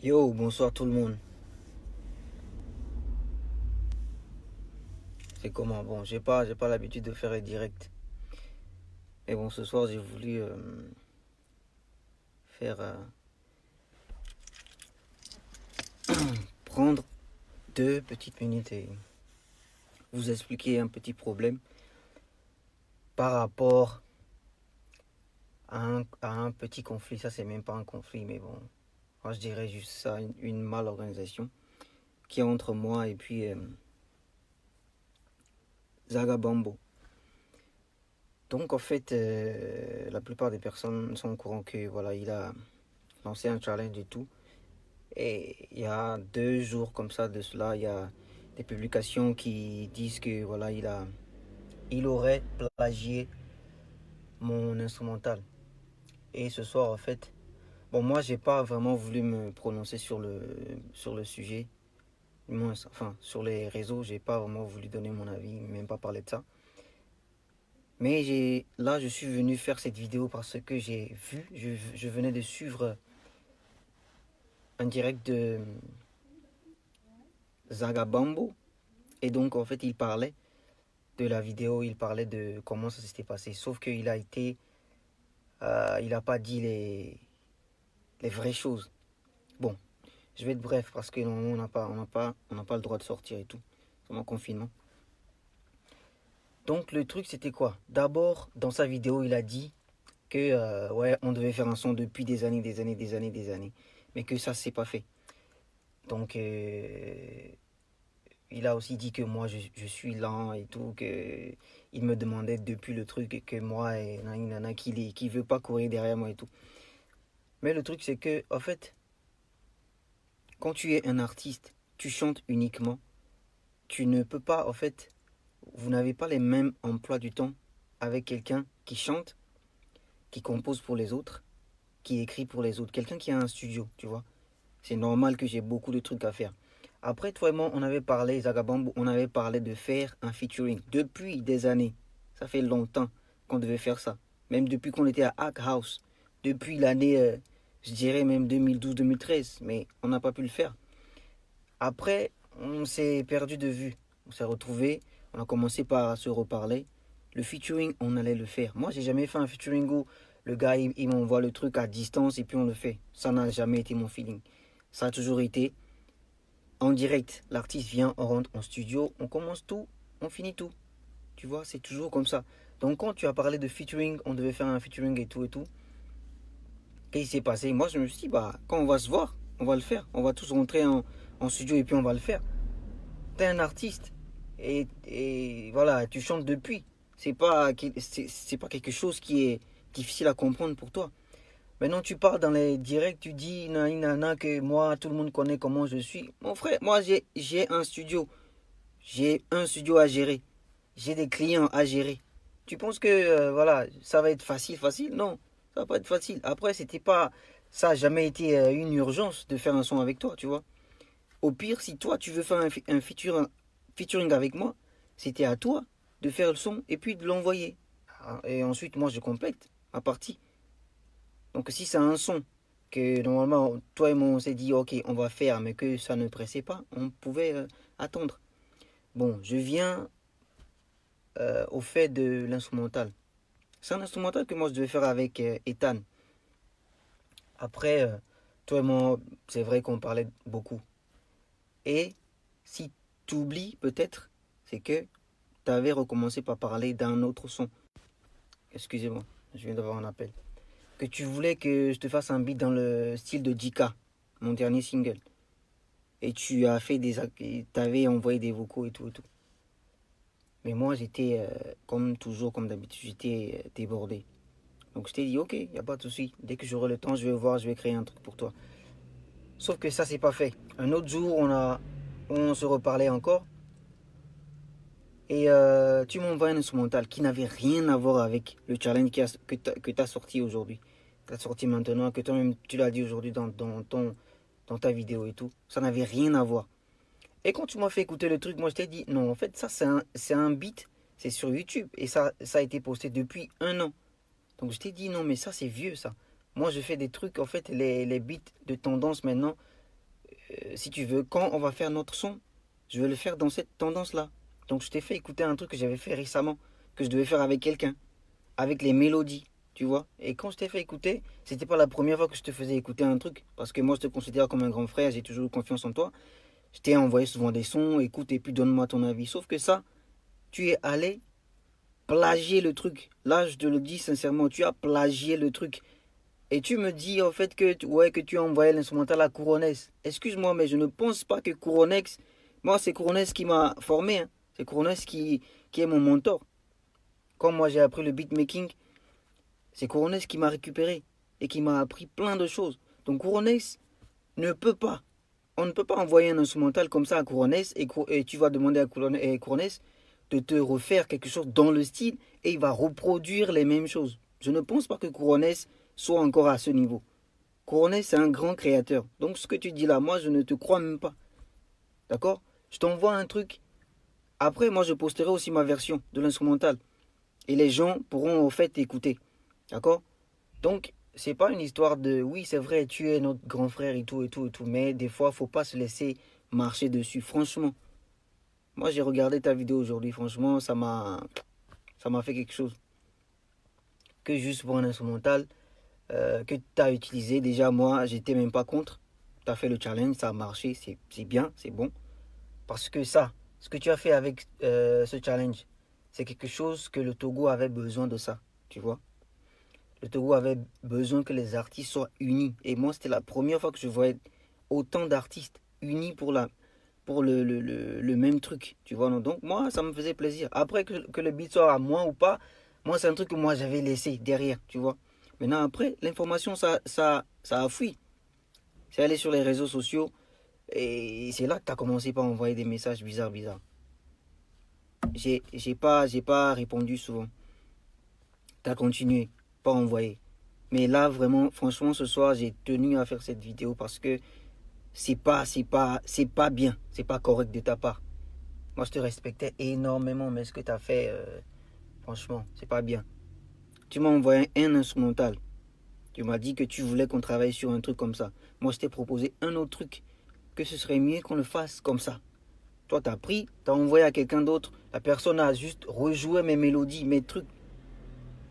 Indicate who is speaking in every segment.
Speaker 1: Yo, bonsoir tout le monde. C'est comment? Bon, j'ai pas l'habitude de faire les directs. Mais bon, ce soir, j'ai voulu faire prendre 2 petites minutes et vous expliquer un petit problème par rapport à un petit conflit. Ça, c'est même pas un conflit, mais bon, moi, je dirais juste ça, une malorganisation qui est entre moi et puis Zagabambo. Donc, en fait, la plupart des personnes sont au courant que voilà, il a lancé un challenge et tout. Et il y a 2 jours comme ça de cela, il y a des publications qui disent que voilà, il aurait plagié mon instrumental. Et ce soir, en fait, bon, moi, j'ai pas vraiment voulu me prononcer sur le sujet. Moi, enfin, sur les réseaux, j'ai pas vraiment voulu donner mon avis, même pas parler de ça. Mais là, je suis venu faire cette vidéo parce que j'ai vu, je venais de suivre un direct de Zagabambo. Et donc, en fait, il parlait de la vidéo, il parlait de comment ça s'était passé. Sauf qu'il a été, il n'a pas dit les vraies choses. Bon, je vais être bref parce que normalement on n'a pas le droit de sortir et tout. C'est mon confinement. Donc le truc c'était quoi? D'abord, dans sa vidéo, il a dit que ouais, on devait faire un son depuis des années, des années, des années, des années, mais que ça s'est pas fait. Donc il a aussi dit que moi je suis lent et tout, que il me demandait depuis le truc que moi et nana qui veut pas courir derrière moi et tout. Mais le truc c'est que en fait, quand tu es un artiste, tu chantes uniquement, tu ne peux pas en fait, vous n'avez pas les mêmes emplois du temps avec quelqu'un qui chante, qui compose pour les autres, qui écrit pour les autres, quelqu'un qui a un studio, tu vois. C'est normal que j'ai beaucoup de trucs à faire. Après, toi et moi, on avait parlé, Zagabambo, on avait parlé de faire un featuring depuis des années. Ça fait longtemps qu'on devait faire ça. Même depuis qu'on était à Hack House. Depuis l'année, je dirais même 2012-2013. Mais on n'a pas pu le faire. Après, on s'est perdu de vue. On s'est retrouvés. On a commencé par se reparler. Le featuring, on allait le faire. Moi, j'ai jamais fait un featuring où le gars, il m'envoie le truc à distance et puis on le fait. Ça n'a jamais été mon feeling. Ça a toujours été en direct. L'artiste vient, on rentre en studio, on commence tout, on finit tout. Tu vois, c'est toujours comme ça. Donc quand tu as parlé de featuring, on devait faire un featuring et tout. Qu'est-ce qui s'est passé? Moi, je me suis dit, bah, quand on va se voir, on va le faire. On va tous rentrer en studio et puis on va le faire. T'es un artiste et voilà, tu chantes depuis. C'est pas quelque chose qui est difficile à comprendre pour toi. Maintenant, tu pars dans les directs, tu dis nana que moi, tout le monde connaît comment je suis. Mon frère, moi, j'ai un studio. J'ai un studio à gérer. J'ai des clients à gérer. Tu penses que voilà, ça va être facile? Non, ça va pas être facile. Après, c'était pas, ça a jamais été une urgence de faire un son avec toi, tu vois. Au pire, si toi tu veux faire un featuring avec moi, c'était à toi de faire le son et puis de l'envoyer. Et ensuite, moi, je complète ma partie. Donc, si c'est un son que normalement, toi et moi, on s'est dit, ok, on va faire, mais que ça ne pressait pas, on pouvait attendre. Bon, je viens au fait de l'instrumental. C'est un instrumental que moi, je devais faire avec Ethan. Après, toi et moi, c'est vrai qu'on parlait beaucoup. Et si tu oublies, peut-être, c'est que tu avais recommencé par parler d'un autre son. Excusez-moi, je viens d'avoir un appel. Que tu voulais que je te fasse un beat dans le style de Jika, mon dernier single. Et tu as fait t'avais envoyé des vocaux et tout et tout. Mais moi, j'étais, comme toujours, comme d'habitude, j'étais débordé. Donc je t'ai dit, ok, il n'y a pas de souci. Dès que j'aurai le temps, je vais voir, je vais créer un truc pour toi. Sauf que ça, c'est pas fait. Un autre jour, on se reparlait encore. Et tu m'envoies un instrumental qui n'avait rien à voir avec le challenge que tu as sorti aujourd'hui. Que tu as sorti maintenant, que toi-même tu l'as dit aujourd'hui dans ta vidéo et tout. Ça n'avait rien à voir. Et quand tu m'as fait écouter le truc, moi je t'ai dit, non, en fait, ça c'est un beat, c'est sur YouTube. Et ça a été posté depuis un an. Donc je t'ai dit, non, mais ça c'est vieux ça. Moi je fais des trucs, en fait, les beats de tendance maintenant, si tu veux, quand on va faire notre son, je vais le faire dans cette tendance-là. Donc je t'ai fait écouter un truc que j'avais fait récemment, que je devais faire avec quelqu'un, avec les mélodies, tu vois. Et quand je t'ai fait écouter, c'était pas la première fois que je te faisais écouter un truc, parce que moi je te considère comme un grand frère, j'ai toujours eu confiance en toi. Je t'ai envoyé souvent des sons, écoute et puis donne-moi ton avis. Sauf que ça, tu es allé plagier le truc. Là, je te le dis sincèrement, tu as plagié le truc. Et tu me dis en fait que, ouais, que tu as envoyé l'instrumental à Couronès. Excuse-moi, mais je ne pense pas que Couronès. Moi, c'est Couronès qui m'a formé. Hein. C'est Couronès qui est mon mentor. Quand moi j'ai appris le beatmaking, c'est Couronès qui m'a récupéré et qui m'a appris plein de choses. Donc Couronès ne peut pas. On ne peut pas envoyer un instrumental comme ça à Couronès et tu vas demander à Couronès de te refaire quelque chose dans le style et il va reproduire les mêmes choses. Je ne pense pas que Couronès soit encore à ce niveau. Couronès, c'est un grand créateur. Donc ce que tu dis là, moi, je ne te crois même pas. D'accord? Je t'envoie un truc. Après, moi, je posterai aussi ma version de l'instrumental. Et les gens pourront, au fait, écouter. D'accord? Donc, c'est pas une histoire de oui, c'est vrai, tu es notre grand frère et tout, et tout, et tout. Mais des fois, faut pas se laisser marcher dessus. Franchement, moi, j'ai regardé ta vidéo aujourd'hui. Franchement, ça m'a fait quelque chose. Que juste pour un instrumental que tu as utilisé. Déjà, moi, j'étais même pas contre. Tu as fait le challenge, ça a marché, c'est bien, c'est bon. Parce que ça, ce que tu as fait avec ce challenge, c'est quelque chose que le Togo avait besoin de ça, tu vois. Le Togo avait besoin que les artistes soient unis. Et moi, c'était la première fois que je voyais autant d'artistes unis pour le même truc, tu vois. Non. Donc, moi, ça me faisait plaisir. Après que le beat soit à moi ou pas, moi, c'est un truc que moi, j'avais laissé derrière, tu vois. Maintenant, après, l'information, ça a fui. C'est allé sur les réseaux sociaux et c'est là que tu as commencé par envoyer des messages bizarres, bizarres. J'ai pas répondu souvent. Tu as continué, pas envoyé. Mais là, vraiment, franchement, ce soir, j'ai tenu à faire cette vidéo parce que c'est pas bien. C'est pas correct de ta part. Moi, je te respectais énormément, mais ce que tu as fait, franchement, c'est pas bien. Tu m'as envoyé un instrumental. Tu m'as dit que tu voulais qu'on travaille sur un truc comme ça. Moi, je t'ai proposé un autre truc. Que ce serait mieux qu'on le fasse comme ça. Toi, tu as pris, tu as envoyé à quelqu'un d'autre. La personne a juste rejoué mes mélodies, mes trucs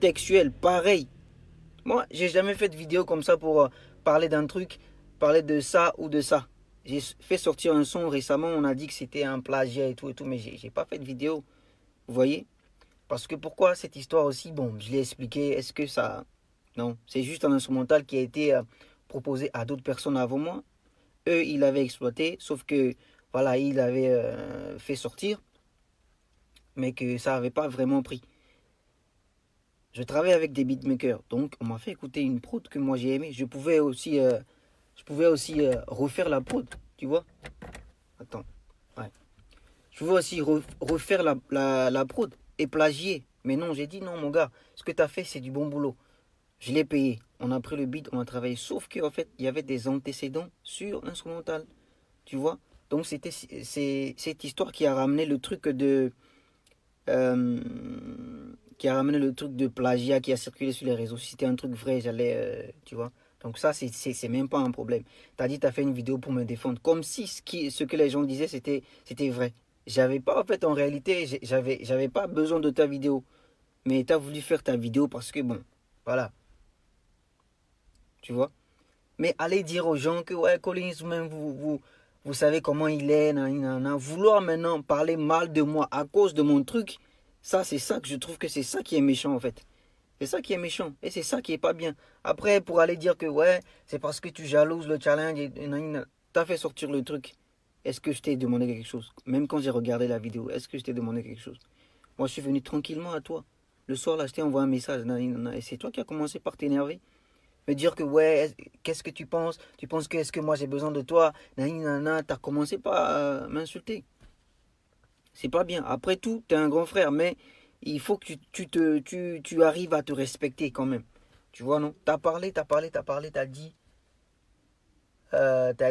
Speaker 1: textuels, pareil. Moi, j'ai jamais fait de vidéo comme ça pour parler d'un truc, parler de ça ou de ça. J'ai fait sortir un son récemment, on a dit que c'était un plagiat et tout, mais j'ai pas fait de vidéo. Vous voyez? Parce que pourquoi cette histoire aussi? Bon, je l'ai expliqué. Est-ce que ça... Non, c'est juste un instrumental qui a été proposé à d'autres personnes avant moi. Eux, ils l'avaient exploité, sauf que, voilà, ils l'avaient fait sortir, mais que ça n'avait pas vraiment pris. Je travaille avec des beatmakers, donc on m'a fait écouter une prod que moi j'ai aimé. Je pouvais aussi refaire la prod, tu vois. Attends, ouais. Je pouvais aussi refaire la prod et plagier. Mais non, j'ai dit non, mon gars, ce que tu as fait, c'est du bon boulot. Je l'ai payé. On a pris le beat, on a travaillé. Sauf qu'en fait, il y avait des antécédents sur l'instrumental. Tu vois? Donc c'est cette histoire qui a ramené le truc de euh, qui a ramené le truc de plagiat qui a circulé sur les réseaux. Si c'était un truc vrai, j'allais tu vois. Donc ça c'est même pas un problème. T'as dit t'as fait une vidéo pour me défendre comme si ce que les gens disaient c'était vrai. J'avais pas en fait en réalité j'avais pas besoin de ta vidéo. Mais t'as voulu faire ta vidéo parce que bon, voilà, tu vois. Mais allez dire aux gens que ouais, Collins, même vous savez comment il est, nanana. Vouloir maintenant parler mal de moi à cause de mon truc, ça c'est ça que je trouve que c'est ça qui est méchant en fait. C'est ça qui est méchant et c'est ça qui est pas bien. Après, pour aller dire que ouais, c'est parce que tu jalouses le challenge et nanana, t'as fait sortir le truc. Est-ce que je t'ai demandé quelque chose? Même quand j'ai regardé la vidéo, est-ce que je t'ai demandé quelque chose? Moi, je suis venu tranquillement à toi. Le soir, là, je t'ai envoyé un message, nanana, et c'est toi qui as commencé par t'énerver. Me dire que ouais, qu'est-ce que tu penses? Tu penses que est-ce que moi j'ai besoin de toi? Nani nana, t'as commencé par m'insulter. C'est pas bien. Après tout, t'es un grand frère, mais il faut que tu arrives à te respecter quand même. Tu vois, non? T'as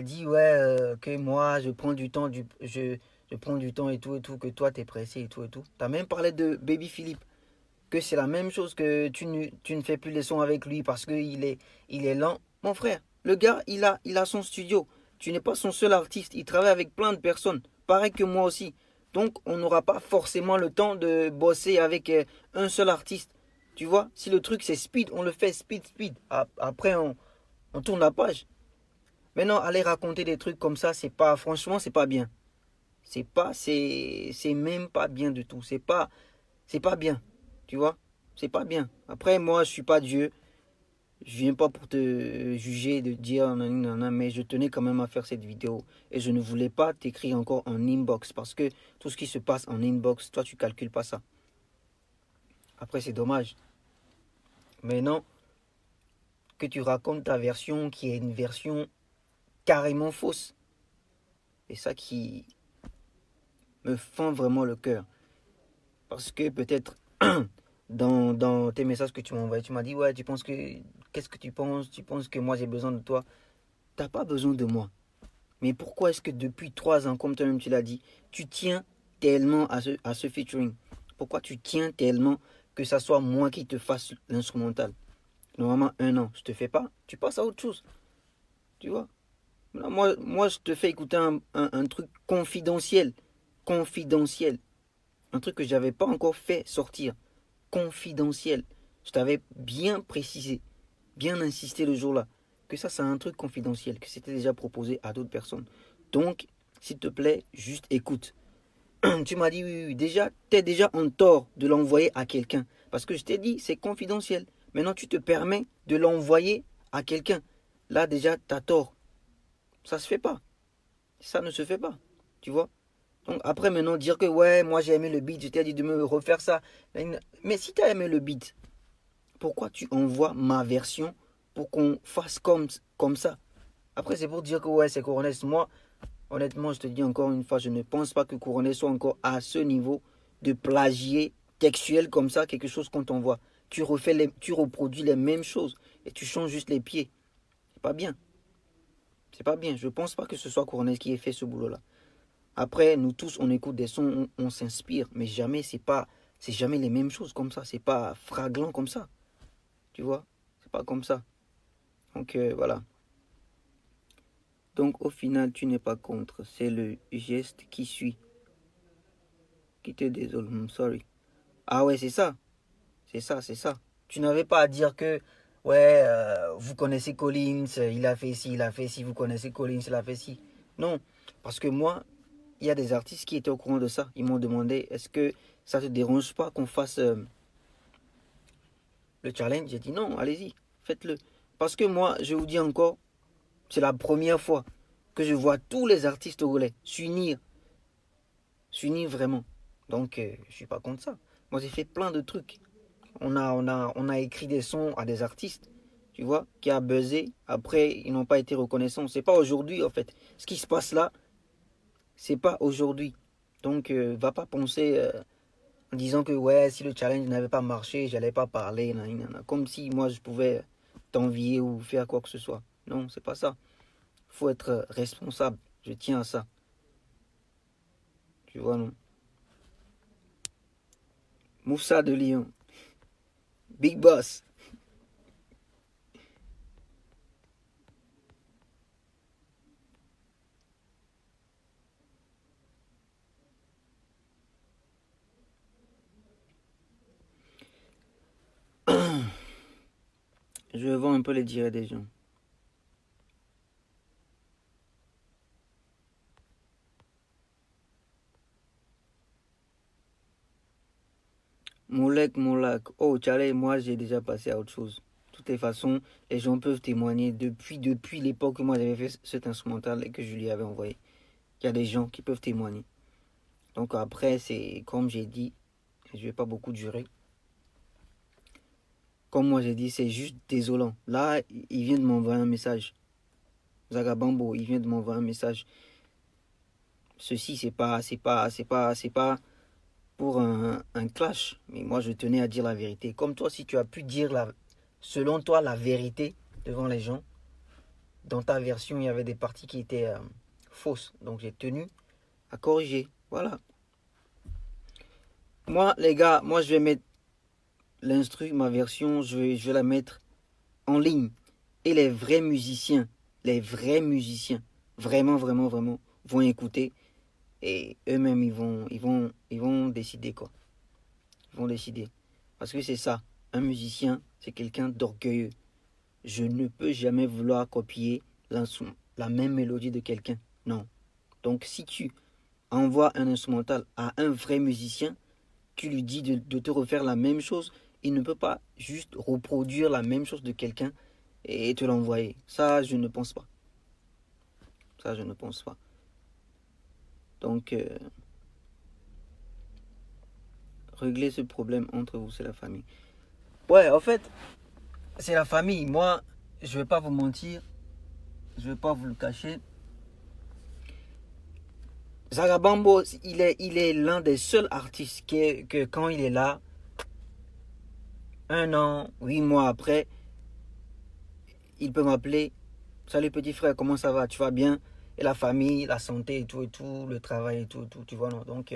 Speaker 1: dit ouais que moi je prends du temps, je prends du temps et tout, que toi t'es pressé et tout et tout. T'as même parlé de Baby Philippe. Que c'est la même chose que tu ne fais plus les sons avec lui parce qu'il est lent. Mon frère, le gars, il a son studio. Tu n'es pas son seul artiste. Il travaille avec plein de personnes. Pareil que moi aussi. Donc, on n'aura pas forcément le temps de bosser avec un seul artiste. Tu vois, si le truc c'est speed, on le fait speed, speed. Après, on tourne la page. Maintenant, aller raconter des trucs comme ça, franchement, c'est pas bien. C'est même pas bien du tout. C'est pas bien. Tu vois, c'est pas bien. Après, moi, je suis pas Dieu. Je viens pas pour te juger, de dire nanana, mais je tenais quand même à faire cette vidéo. Et je ne voulais pas t'écrire encore en inbox parce que tout ce qui se passe en inbox, toi, tu calcules pas ça. Après, c'est dommage. Mais non, que tu racontes ta version qui est une version carrément fausse. C'est ça qui me fend vraiment le cœur. Parce que peut-être dans tes messages que tu m'as envoyés, tu m'as dit, ouais, tu penses que... Qu'est-ce que tu penses? Tu penses que moi j'ai besoin de toi? T'as pas besoin de moi. Mais pourquoi est-ce que depuis 3 ans, comme toi-même tu l'as dit, tu tiens tellement à ce featuring? Pourquoi tu tiens tellement que ça soit moi qui te fasse l'instrumental? Normalement, 1 an, je te fais pas. Tu passes à autre chose. Tu vois? Moi, je te fais écouter un truc confidentiel. Confidentiel. Un truc que je n'avais pas encore fait sortir. Confidentiel. Je t'avais bien précisé, bien insisté le jour-là, que ça, c'est un truc confidentiel, que c'était déjà proposé à d'autres personnes. Donc, s'il te plaît, juste écoute. Tu m'as dit, oui, oui, déjà, tu es déjà en tort de l'envoyer à quelqu'un. Parce que je t'ai dit, c'est confidentiel. Maintenant, tu te permets de l'envoyer à quelqu'un. Là, déjà, tu as tort. Ça se fait pas. Ça ne se fait pas. Tu vois? Donc après maintenant dire que ouais, moi j'ai aimé le beat, je t'ai dit de me refaire ça. Mais si tu as aimé le beat, pourquoi tu envoies ma version pour qu'on fasse comme ça? Après c'est pour dire que ouais, c'est Couronel. Moi, honnêtement, je te dis encore une fois, je ne pense pas que Couronel soit encore à ce niveau de plagier textuel comme ça, quelque chose qu'on t'envoie. Tu reproduis les mêmes choses et tu changes juste les pieds. C'est pas bien. C'est pas bien. Je pense pas que ce soit Couronel qui ait fait ce boulot-là. Après, nous tous, on écoute des sons, on s'inspire, mais jamais, c'est jamais les mêmes choses comme ça. C'est pas fraglant comme ça. Tu vois? C'est pas comme ça. Donc, voilà. Donc, au final, tu n'es pas contre. C'est le geste qui suit. Qui te désole. Sorry. Ah ouais, c'est ça. C'est ça, c'est ça. Tu n'avais pas à dire que, ouais, vous connaissez Collins, il a fait ci, il a fait ci, vous connaissez Collins, il a fait ci. Non. Parce que moi, il y a des artistes qui étaient au courant de ça. Ils m'ont demandé, est-ce que ça ne te dérange pas qu'on fasse le challenge? J'ai dit non, allez-y, faites-le. Parce que moi, je vous dis encore, c'est la première fois que je vois tous les artistes togolais s'unir vraiment. Donc, je ne suis pas contre ça. Moi, j'ai fait plein de trucs. On a écrit des sons à des artistes, tu vois, qui a buzzé. Après, ils n'ont pas été reconnaissants. C'est pas aujourd'hui, en fait. Ce qui se passe là, c'est pas aujourd'hui. Donc, va pas penser en disant que ouais, si le challenge n'avait pas marché, j'allais pas parler, comme si moi je pouvais t'envier ou faire quoi que ce soit. Non, c'est pas ça. Faut être responsable. Je tiens à ça. Tu vois, non? Moussa de Lyon. Big Boss. Je vends un peu les dires des gens. Moulek. Oh, Tchale, moi j'ai déjà passé à autre chose. De toutes les façons, les gens peuvent témoigner depuis l'époque que moi j'avais fait cet instrumental et que je lui avais envoyé. Il y a des gens qui peuvent témoigner. Donc après, c'est comme j'ai dit, je vais pas beaucoup durer. Comme moi j'ai dit, c'est juste désolant. Là, il vient de m'envoyer un message. Zagabambo, il vient de m'envoyer un message. Ceci, c'est pas pour un clash. Mais moi, je tenais à dire la vérité. Comme toi, si tu as pu dire selon toi la vérité devant les gens, dans ta version, il y avait des parties qui étaient fausses. Donc j'ai tenu à corriger. Voilà. Moi, les gars, moi je vais mettre l'instru, ma version, je vais la mettre en ligne. Et les vrais musiciens, vraiment, vraiment, vraiment, vont écouter et eux-mêmes, ils vont décider quoi. Ils vont décider. Parce que c'est ça. Un musicien, c'est quelqu'un d'orgueilleux. Je ne peux jamais vouloir copier la même mélodie de quelqu'un. Non. Donc si tu envoies un instrumental à un vrai musicien, tu lui dis de te refaire la même chose, il ne peut pas juste reproduire la même chose de quelqu'un et te l'envoyer. Ça, je ne pense pas. Ça, je ne pense pas. Donc, régler ce problème entre vous, c'est la famille. Ouais, en fait, c'est la famille. Moi, je vais pas vous mentir, je vais pas vous le cacher. Zarabambo, il est l'un des seuls artistes que quand il est là, 1 an, 8 mois après, il peut m'appeler. Salut petit frère, comment ça va? Tu vas bien? Et la famille, la santé et tout, le travail et tout, tu vois, non? Donc,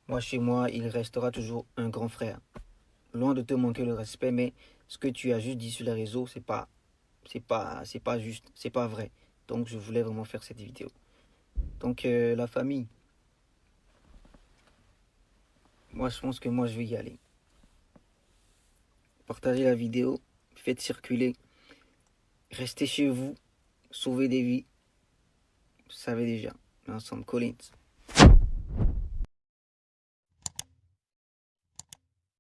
Speaker 1: moi, chez moi, il restera toujours un grand frère. Loin de te manquer le respect, mais ce que tu as juste dit sur les réseaux, c'est pas juste, c'est pas vrai. Donc, je voulais vraiment faire cette vidéo. Donc, la famille, moi, je pense que moi, je vais y aller. Partagez la vidéo, faites circuler, restez chez vous, sauvez des vies. Vous savez déjà. Ensemble, Collins.